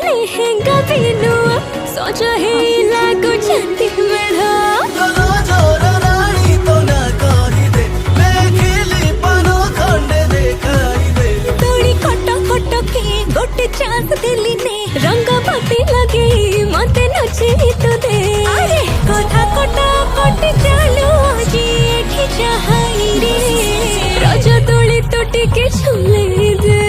ଲେହେଙ୍ଗା ବି ନୂଆ ସଜ ହେଇଲା ଗୁଛନ୍ତି ମେଢ ତୋଳି ଖଟ ଖଟ କି ଗୋଟେ ଚାନ୍ସ ଦେଲି ନେ ରଙ୍ଗ ପତି ଲଗେଇ ମତେ ନଚେଇ ତୁ ଦେ କଥା କଟା କଟି ଚାଲୁ ଆଜି ଏଠି ଚାହାଇ ରେ ରଜ ତୋଳି ତୁ ଟିକେ ଝୁଲେଇ ଦେ